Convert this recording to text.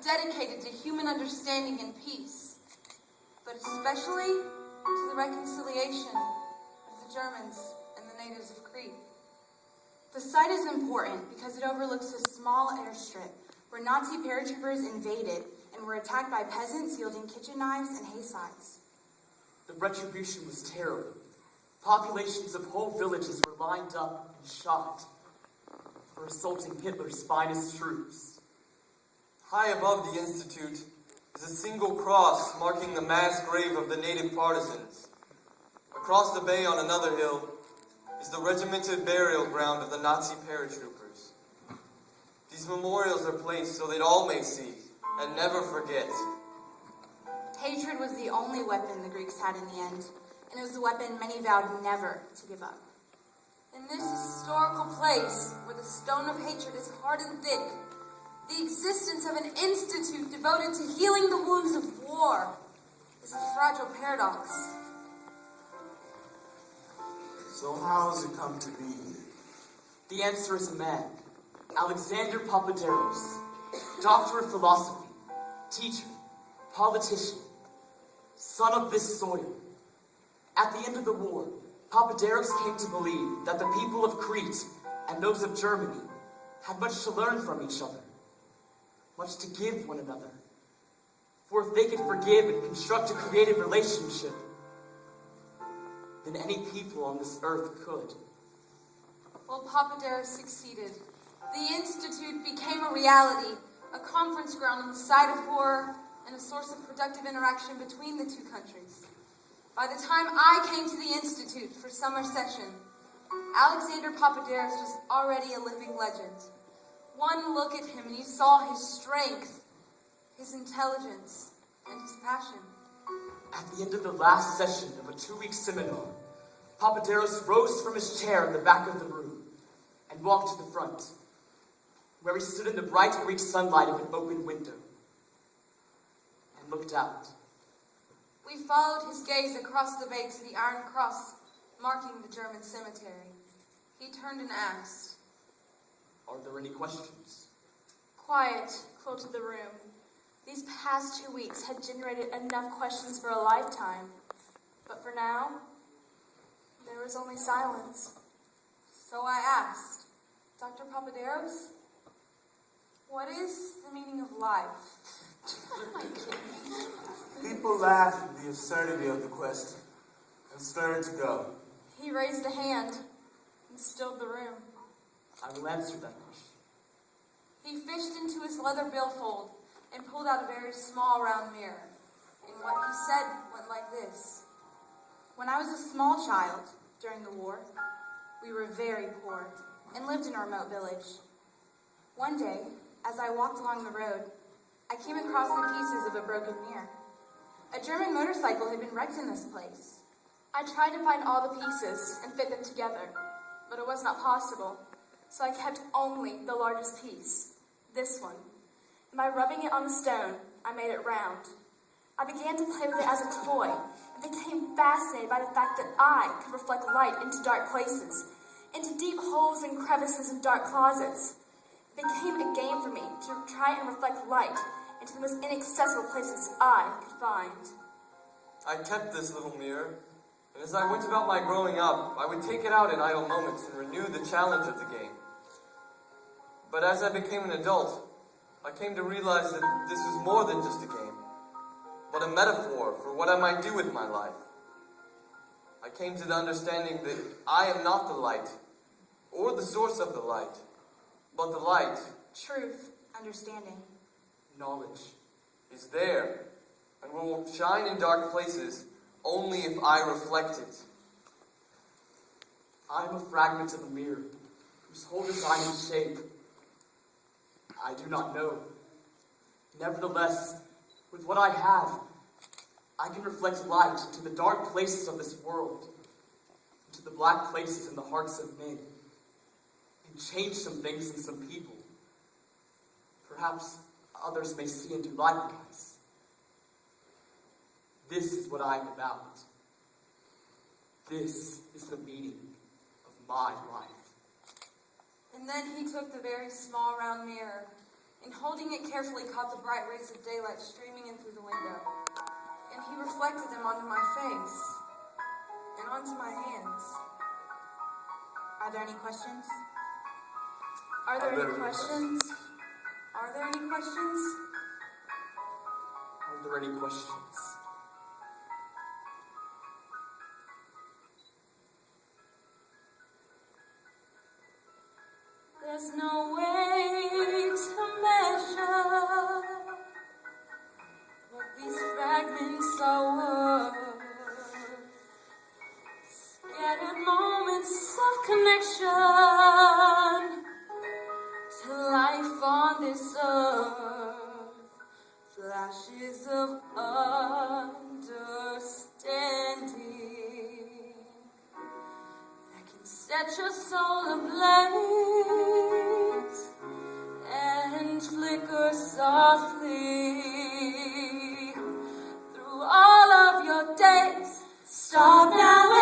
dedicated to human understanding and peace, but especially to the reconciliation of the Germans and the natives of Crete. The site is important because it overlooks a small airstrip where Nazi paratroopers invaded and were attacked by peasants wielding kitchen knives and hay scythes. The retribution was terrible. Populations of whole villages were lined up and shot for assaulting Hitler's finest troops. High above the Institute is a single cross marking the mass grave of the native partisans. Across the bay on another hill is the regimented burial ground of the Nazi paratroopers. These memorials are placed so that all may see and never forget. Hatred was the only weapon the Greeks had in the end, and it was the weapon many vowed never to give up. In this historical place, where the stone of hatred is hard and thick, the existence of an institute devoted to healing the wounds of war is a fragile paradox. So how has it come to be? The answer is a man, Alexander Papaderos, doctor of philosophy, teacher, politician, son of this soil. At the end of the war, Papaderos came to believe that the people of Crete and those of Germany had much to learn from each other, much to give one another. For if they could forgive and construct a creative relationship, then any people on this earth could. Well, Papaderos succeeded. The Institute became a reality, a conference ground on the site of horror, and a source of productive interaction between the two countries. By the time I came to the Institute for summer session, Alexander Papaderos was already a living legend. One look at him and you saw his strength, his intelligence, and his passion. At the end of the last session of a 2-week seminar, Papaderos rose from his chair in the back of the room and walked to the front, where he stood in the bright Greek sunlight of an open window and looked out. We followed his gaze across the bay to the Iron Cross marking the German cemetery. He turned and asked, "Are there any questions?" Quiet floated the room. These past 2 weeks had generated enough questions for a lifetime. But for now, there was only silence. So I asked, "Dr. Papaderos, what is the meaning of life?" People laughed at the absurdity of the question and stirred to go. He raised a hand and stilled the room. I will answer that question. He fished into his leather billfold and pulled out a very small round mirror. And what he said went like this. When I was a small child during the war, we were very poor and lived in a remote village. One day, as I walked along the road, I came across the pieces of a broken mirror. A German motorcycle had been wrecked in this place. I tried to find all the pieces and fit them together, but it was not possible, so I kept only the largest piece, this one. And by rubbing it on the stone, I made it round. I began to play with it as a toy and became fascinated by the fact that I could reflect light into dark places, into deep holes and crevices and dark closets. It became a game for me to try and reflect light into the most inaccessible places I could find. I kept this little mirror, and as I went about my growing up, I would take it out in idle moments and renew the challenge of the game. But as I became an adult, I came to realize that this was more than just a game, but a metaphor for what I might do with my life. I came to the understanding that I am not the light, or the source of the light, but the light, Truth, understanding, Knowledge. is there, and will shine in dark places only if I reflect it. I am a fragment of a mirror, whose whole design and shape I do not know. Nevertheless, with what I have, I can reflect light into the dark places of this world, into the black places in the hearts of men, and change some things in some people. Perhaps others may see and do likewise. This is what I am about. This is the meaning of my life. And then he took the very small round mirror and holding it carefully caught the bright rays of daylight streaming in through the window. And he reflected them onto my face and onto my hands. Are there any questions? Are there any questions? Are there any questions? Are there any questions? There's no way to measure what these fragments are worth. Scattered moments of connection to life on this earth. Flashes of understanding that can set your soul ablaze and flicker softly through all of your days. Stop now.